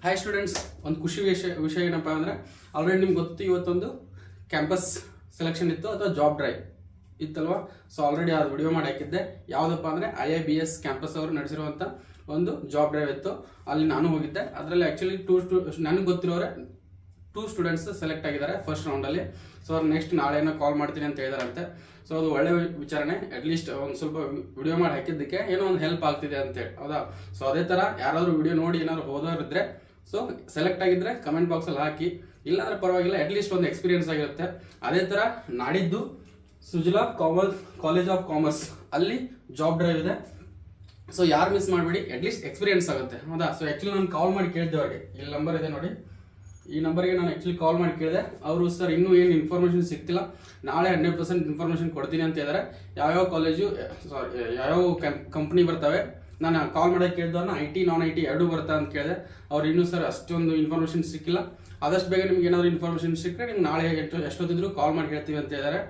Hi students, ಒಂದು ಖುಷಿ ವಿಷಯ ಏನಪ್ಪ ಅಂದರೆ ಆಲ್ರೆಡಿ ನಿಮ್ಗೆ ಗೊತ್ತು, ಇವತ್ತೊಂದು ಕ್ಯಾಂಪಸ್ ಸೆಲೆಕ್ಷನ್ ಇತ್ತು ಅಥವಾ ಜಾಬ್ ಡ್ರೈವ್ ಇತ್ತಲ್ವಾ. ಸೊ ಆಲ್ರೆಡಿ ಅದು ವಿಡಿಯೋ ಮಾಡಿ ಹಾಕಿದ್ದೆ. ಯಾವುದಪ್ಪ ಅಂದರೆ IIBS ಕ್ಯಾಂಪಸ್ ಅವರು ನಡೆಸಿರುವಂಥ ಒಂದು ಜಾಬ್ ಡ್ರೈವ್ ಇತ್ತು. ಅಲ್ಲಿ ನಾನು ಹೋಗಿದ್ದೆ. ಅದರಲ್ಲಿ ಆ್ಯಕ್ಚುಲಿ ನನಗೆ ಗೊತ್ತಿರೋರೆ 2 ಸ್ಟೂಡೆಂಟ್ಸ್ ಸೆಲೆಕ್ಟ್ ಆಗಿದ್ದಾರೆ ಫಸ್ಟ್ ರೌಂಡಲ್ಲಿ. ಸೊ ಅವ್ರು ನೆಕ್ಸ್ಟ್ ನಾಳೆನೋ ಕಾಲ್ ಮಾಡ್ತೀನಿ ಅಂತ ಹೇಳಿದಾರಂತೆ. ಸೊ ಅದು ಒಳ್ಳೆ ವಿಚಾರನೆ. ಅಟ್ಲೀಸ್ಟ್ ಒಂದು ಸ್ವಲ್ಪ ವಿಡಿಯೋ ಮಾಡಿ ಹಾಕಿದ್ದಕ್ಕೆ ಏನೋ ಒಂದು ಹೆಲ್ಪ್ ಆಗ್ತಿದೆ ಅಂತೇಳಿ, ಹೌದಾ. ಸೊ ಅದೇ ಥರ ಯಾರಾದರೂ ವಿಡಿಯೋ ನೋಡಿ ಏನಾದ್ರು ಹೋದವರಿದ್ರೆ ಸೊ ಸೆಲೆಕ್ಟ್ ಆಗಿದ್ರೆ ಕಮೆಂಟ್ ಬಾಕ್ಸಲ್ಲಿ ಹಾಕಿ, ಇಲ್ಲಾಂದ್ರೆ ಪರವಾಗಿಲ್ಲ, ಅಟ್ಲೀಸ್ಟ್ ಒಂದು ಎಕ್ಸ್ಪೀರಿಯನ್ಸ್ ಆಗಿರುತ್ತೆ. ಅದೇ ಥರ ನಾಡಿದ್ದು ಸುಜಲಾ ಕಾಲೇಜ್ ಆಫ್ ಕಾಮರ್ಸ್ ಅಲ್ಲಿ ಜಾಬ್ ಡ್ರೈವ್ ಇದೆ. ಸೊ ಯಾರು ಮಿಸ್ ಮಾಡಬೇಡಿ, ಅಟ್ಲೀಸ್ಟ್ ಎಕ್ಸ್ಪೀರಿಯನ್ಸ್ ಆಗುತ್ತೆ, ಹೌದಾ. ಸೊ ಆ್ಯಕ್ಚುಲಿ ನಾನು ಕಾಲ್ ಮಾಡಿ ಕೇಳಿದೆ ಅವ್ರಿಗೆ. ಇಲ್ಲಿ ನಂಬರ್ ಇದೆ ನೋಡಿ, ಈ ನಂಬರ್ಗೆ ನಾನು ಆ್ಯಕ್ಚುಲಿ ಕಾಲ್ ಮಾಡಿ ಕೇಳಿದೆ. ಅವರು ಸರ್ ಇನ್ನೂ ಏನು ಇನ್ಫಾರ್ಮೇಷನ್ ಸಿಗ್ತಿಲ್ಲ, ನಾಳೆ 100% ಇನ್ಫಾರ್ಮೇಷನ್ ಕೊಡ್ತೀನಿ ಅಂತ ಹೇಳಿದ್ದಾರೆ. ಯಾವ್ಯಾವ ಕಾಲೇಜು ಯಾವ್ಯಾವ ಕಂಪ್ನಿ ಬರ್ತವೆ, ನಾನು ಕಾಲ್ ಮಾಡೋಕ್ಕೆ ಕೇಳಿದವ್ರನ್ನ IT ನಾನ್ IT ಎರಡೂ ಬರ್ತಾ ಅಂತ ಕೇಳಿದೆ. ಅವ್ರು ಇನ್ನೂ ಸರ್ ಅಷ್ಟೊಂದು ಇನ್ಫಾರ್ಮೇಷನ್ ಸಿಕ್ಕಿಲ್ಲ, ಆದಷ್ಟು ಬೇಗ ನಿಮ್ಗೆ ಏನಾದರೂ ಇನ್ಫಾರ್ಮೇಷನ್ ಸಿಕ್ಕರೆ ನಿಮ್ಗೆ ನಾಳೆ ಎಷ್ಟೊತ್ತಿದ್ರು ಕಾಲ್ ಮಾಡಿ ಹೇಳ್ತೀವಿ ಅಂತ ಹೇಳಿದ್ದಾರೆ.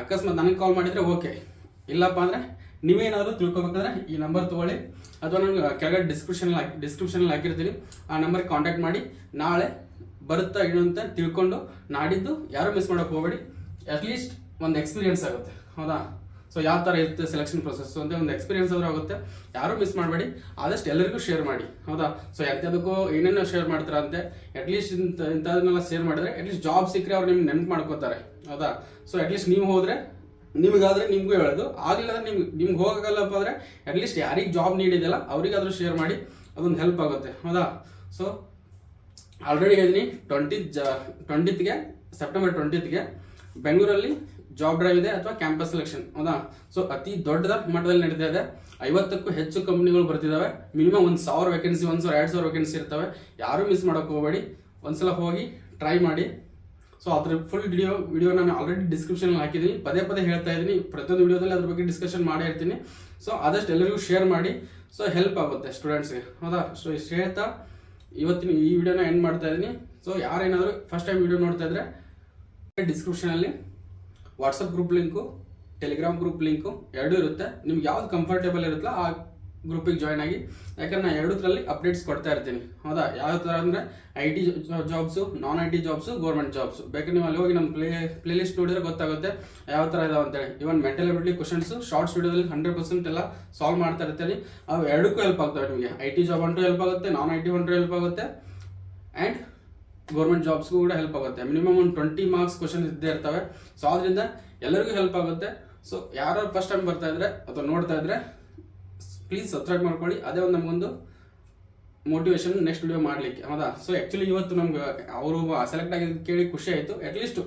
ಅಕಸ್ಮಾತ್ ನನಗೆ ಕಾಲ್ ಮಾಡಿದರೆ ಓಕೆ, ಇಲ್ಲಪ್ಪ ಅಂದರೆ ನೀವೇನಾದರೂ ತಿಳ್ಕೊಬೇಕಾದ್ರೆ ಈ ನಂಬರ್ ತೊಗೊಳ್ಳಿ, ಅಥವಾ ನಾನು ಕೆಳಗಡೆ ಡಿಸ್ಕ್ರಿಪ್ಷನಲ್ಲಿ ಹಾಕಿರ್ತೀನಿ, ಆ ನಂಬರ್ಗೆ ಕಾಂಟ್ಯಾಕ್ಟ್ ಮಾಡಿ ನಾಳೆ ಬರುತ್ತಾ ಏನು ಅಂತ ತಿಳ್ಕೊಂಡು ನಾಡಿದ್ದು ಯಾರು ಮಿಸ್ ಮಾಡೋಕೆ ಹೋಗಬೇಡಿ. ಅಟ್ಲೀಸ್ಟ್ ಒಂದು ಎಕ್ಸ್ಪೀರಿಯನ್ಸ್ ಆಗುತ್ತೆ, ಹೌದಾ. ಸೊ ಯಾವ ಥರ ಇರುತ್ತೆ ಸೆಲೆಕ್ಷನ್ ಪ್ರೊಸೆಸ್ ಅಂತ ಒಂದು ಎಕ್ಸ್ಪೀರಿಯನ್ಸ್ ಆದರೂ ಆಗುತ್ತೆ. ಯಾರೂ ಮಿಸ್ ಮಾಡಬೇಡಿ, ಆದಷ್ಟು ಎಲ್ಲರಿಗೂ ಶೇರ್ ಮಾಡಿ, ಹೌದಾ. ಸೊ ಎಂಥದಕ್ಕೂ ಏನೇನೋ ಶೇರ್ ಮಾಡ್ತಾರಂತೆ, ಅಟ್ಲೀಸ್ಟ್ ಇಂಥದನ್ನೆಲ್ಲ ಶೇರ್ ಮಾಡಿದ್ರೆ ಅಟ್ಲೀಸ್ಟ್ ಜಾಬ್ ಸಿಕ್ಕರೆ ಅವ್ರು ನಿಮ್ಗೆ ನೆನಪು ಮಾಡ್ಕೋತಾರೆ, ಹೌದಾ. ಸೊ ಅಟ್ಲೀಸ್ಟ್ ನೀವು ಹೋದರೆ ನಿಮಗಾದ್ರೆ ನಿಮಗೂ ಹೇಳೋದು, ಆಗಲಿಲ್ಲ ನಿಮ್ಗೆ ಹೋಗಲ್ಲಪ್ಪ ಅಂದರೆ ಅಟ್ಲೀಸ್ಟ್ ಯಾರಿಗೆ ಜಾಬ್ ನೀಡಿದೆಯಲ್ಲ ಅವರಿಗಾದರೂ ಶೇರ್ ಮಾಡಿ, ಅದೊಂದು ಹೆಲ್ಪ್ ಆಗುತ್ತೆ, ಹೌದಾ. ಸೊ ಆಲ್ರೆಡಿ ಹೇಳಿದ್ದೀನಿ 20th ಸೆಪ್ಟೆಂಬರ್ 20th ಬೆಂಗಳೂರಲ್ಲಿ ಜಾಬ್ ಡ್ರೈವ್ ಇದೆ ಅಥವಾ ಕ್ಯಾಂಪಸ್ ಸೆಲೆಕ್ಷನ್, ಹೌದಾ. ಸೊ ಅತಿ ದೊಡ್ಡ ಮಟ್ಟದಲ್ಲಿ ನಡೀತಾ ಇದೆ. 50ಕ್ಕೂ ಹೆಚ್ಚು ಕಂಪ್ನಿಗಳು ಬರ್ತಿದ್ದಾವೆ. ಮಿನಿಮಮ್ 1000 ವೇಕೆನ್ಸಿ, 2000 ವೇಕೆನ್ಸಿ ಇರ್ತವೆ. ಯಾರೂ ಮಿಸ್ ಮಾಡೋಕೆ ಹೋಗಬೇಡಿ, ಒಂದ್ಸಲ ಹೋಗಿ ಟ್ರೈ ಮಾಡಿ. ಸೊ ಅದ್ರ ಫುಲ್ ವಿಡಿಯೋ ನಾನು ಆಲ್ರೆಡಿ ಡಿಸ್ಕ್ರಿಪ್ಷನಲ್ಲಿ ಹಾಕಿದ್ದೀನಿ. ಪದೇ ಹೇಳ್ತಾ ಇದ್ದೀನಿ, ಪ್ರತಿಯೊಂದು ವಿಡಿಯೋದಲ್ಲಿ ಅದ್ರ ಬಗ್ಗೆ ಡಿಸ್ಕಷನ್ ಮಾಡೇ ಇರ್ತೀನಿ. ಸೊ ಆದಷ್ಟು ಎಲ್ಲರಿಗೂ ಶೇರ್ ಮಾಡಿ, ಸೊ ಹೆಲ್ಪ್ ಆಗುತ್ತೆ ಸ್ಟೂಡೆಂಟ್ಸ್ಗೆ, ಹೌದಾ. ಸೊ ಇಷ್ಟು ಹೇಳ್ತಾ ಇವತ್ತಿನ ಈ ವಿಡಿಯೋನ ಎಂಡ್ ಮಾಡ್ತಾ ಇದ್ದೀನಿ. ಸೊ ಯಾರೇನಾದರೂ ಫಸ್ಟ್ ಟೈಮ್ ವಿಡಿಯೋ ನೋಡ್ತಾ ಇದ್ರೆ ಡಿಸ್ಕ್ರಿಪ್ಷನಲ್ಲಿ WhatsApp group link, Telegram group link ಎರಡೂ ಇರುತ್ತೆ. ನಿಮ್ಗೆ ಯಾವ್ದು ಕಂಫರ್ಟೇಬಲ್ ಇರುತ್ತಲ್ಲ ಆ ಗ್ರೂಪಿಗೆ ಜಾಯ್ನ್ ಆಗಿ. ಯಾಕಂದ್ರೆ ನಾನು ಎರಡೂದ್ರಲ್ಲಿ ಅಪ್ಡೇಟ್ಸ್ ಕೊಡ್ತಾ ಇರ್ತೀನಿ, ಹೌದಾ. ಯಾವ ಥರ ಅಂದರೆ IT jobs, non IT jobs, government jobs. ಬೇಕಾದ್ರೆ ನೀವು ಅಲ್ಲಿ ಹೋಗಿ ನಮ್ಮ ಪ್ಲೇ ಲಿಸ್ಟ್ ನೋಡಿದ್ರೆ ಗೊತ್ತಾಗುತ್ತೆ ಯಾವ ಥರ ಇದಾವೆ ಅಂತೇಳಿ. ಇವನ್ ಮೆಂಟಲ್ ಎಬಿಲಿಟಿ ಕ್ವಶನ್ಸು ಶಾರ್ಟ್ಸ್ ವಿಡಿಯೋದಲ್ಲಿ 100% ಎಲ್ಲ ಸಾಲ್ವ್ ಮಾಡ್ತಾ ಇರ್ತೀನಿ. ಅವು ಎರಡಕ್ಕೂ ಹೆಲ್ಪ್ ಆಗ್ತವೆ ನಿಮಗೆ. IT ಜಾಬ್ ಅಂತೂ ಹೆಲ್ಪ್ ಆಗುತ್ತೆ, ನಾನ್ IT ಅಂತೂ ಹೆಲ್ಪ್ ಆಗುತ್ತೆ, ಆ್ಯಂಡ್ ಗೌರ್ಮೆಂಟ್ ಜಾಬ್ಸ್ಗೂ ಕೂಡ ಹೆಲ್ಪ್ ಆಗುತ್ತೆ. ಮಿನಿಮಮ್ ಒಂದು 20 ಮಾರ್ಕ್ಸ್ ಕ್ವಶನ್ ಇದ್ದೇ ಇರ್ತವೆ. ಸೊ ಅದರಿಂದ ಎಲ್ಲರಿಗೂ ಹೆಲ್ಪ್ ಆಗುತ್ತೆ. ಸೊ ಯಾರು ಫಸ್ಟ್ ಟೈಮ್ ಬರ್ತಾ ಇದ್ರೆ ಅಥವಾ ನೋಡ್ತಾ ಇದ್ರೆ ಪ್ಲೀಸ್ ಸಬ್ಸ್ಕ್ರೈಬ್ ಮಾಡ್ಕೊಳ್ಳಿ. ಅದೇ ಒಂದು ನಮಗೊಂದು ಮೋಟಿವೇಶನ್ ನೆಕ್ಸ್ಟ್ ವಿಡಿಯೋ ಮಾಡಲಿಕ್ಕೆ, ಹೌದಾ. ಸೊ ಆ್ಯಕ್ಚುಲಿ ಇವತ್ತು ನಮ್ಗೆ ಅವರು ಸೆಲೆಕ್ಟ್ ಆಗಿದ್ದಕ್ಕೆ ಕೇಳಿ ಖುಷಿ ಆಯಿತು. ಅಟ್ಲೀಸ್ಟ್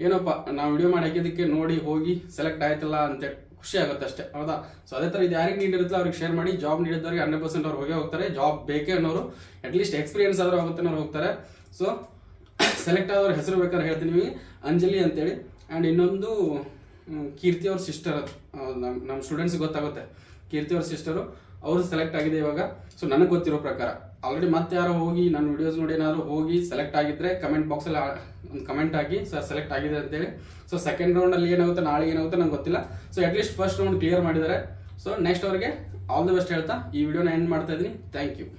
ಏನಪ್ಪ ನಾವು ವಿಡಿಯೋ ಮಾಡಿ ಹಾಕಿದ್ದಕ್ಕೆ ನೋಡಿ ಹೋಗಿ ಸೆಲೆಕ್ಟ್ ಆಯ್ತಲ್ಲ ಅಂತ ಖುಷಿ ಆಗುತ್ತೆ ಅಷ್ಟೇ, ಹೌದಾ. ಸೊ ಅದೇ ಥರ ಇದು ಯಾರಿಗೆ ನೀಡಿರುತ್ತೆ ಅವ್ರಿಗೆ ಶೇರ್ ಮಾಡಿ. ಜಾಬ್ ನೀಡಿದವ್ರಿಗೆ 100% ಅವ್ರು ಹೋಗೇ ಹೋಗ್ತಾರೆ. ಜಾಬ್ ಬೇಕೇ ಅನ್ನೋರು ಅಟ್ಲೀಸ್ಟ್ ಎಕ್ಸ್ಪೀರಿಯನ್ಸ್ ಆದರೂ ಆಗುತ್ತೆ ಅನ್ನೋರು ಹೋಗ್ತಾರೆ. ಸೊ ಸೆಲೆಕ್ಟ್ ಆದವ್ರ ಹೆಸರು ಬೇಕಾದ್ರೆ ಹೇಳ್ತೀನಿ ನಿಮಗೆ, ಅಂಜಲಿ ಅಂತೇಳಿ. ಆ್ಯಂಡ್ ಇನ್ನೊಂದು ಕೀರ್ತಿ ಅವ್ರ ಸಿಸ್ಟರ್, ಅದು ನಮ್ಮ ಸ್ಟೂಡೆಂಟ್ಸ್ಗೆ ಗೊತ್ತಾಗುತ್ತೆ. ಕೀರ್ತಿ ಅವ್ರ ಸಿಸ್ಟರು, ಅವರು ಸೆಲೆಕ್ಟ್ ಆಗಿದೆ ಇವಾಗ. ಸೊ ನನಗೆ ಗೊತ್ತಿರೋ ಪ್ರಕಾರ ಆಲ್ರೆಡಿ ಮತ್ತೆ ಯಾರೋ ಹೋಗಿ ನನ್ನ ವಿಡಿಯೋಸ್ ನೋಡಿ ಏನಾದ್ರು ಹೋಗಿ ಸೆಲೆಕ್ಟ್ ಆಗಿದ್ರೆ ಕಮೆಂಟ್ ಬಾಕ್ಸಲ್ಲಿ ಒಂದು ಕಮೆಂಟ್ ಹಾಕಿ ಸರ್ ಸೆಲೆಕ್ಟ್ ಆಗಿದೆ ಅಂತೇಳಿ. ಸೊ ಸೆಕೆಂಡ್ ರೌಂಡಲ್ಲಿ ಏನಾಗುತ್ತೆ, ನಾಳೆ ಏನಾಗುತ್ತೆ ನಂಗೆ ಗೊತ್ತಿಲ್ಲ. So at least first round clear ಮಾಡಿದ್ದಾರೆ. ಸೊ ನೆಕ್ಸ್ಟ್ ಅವ್ರಿಗೆ ಆಲ್ ದಿ ಬೆಸ್ಟ್ ಹೇಳ್ತಾ ಈ ವಿಡಿಯೋನ ಎಂಡ್ ಮಾಡ್ತಾ ಇದ್ದೀನಿ. Thank you.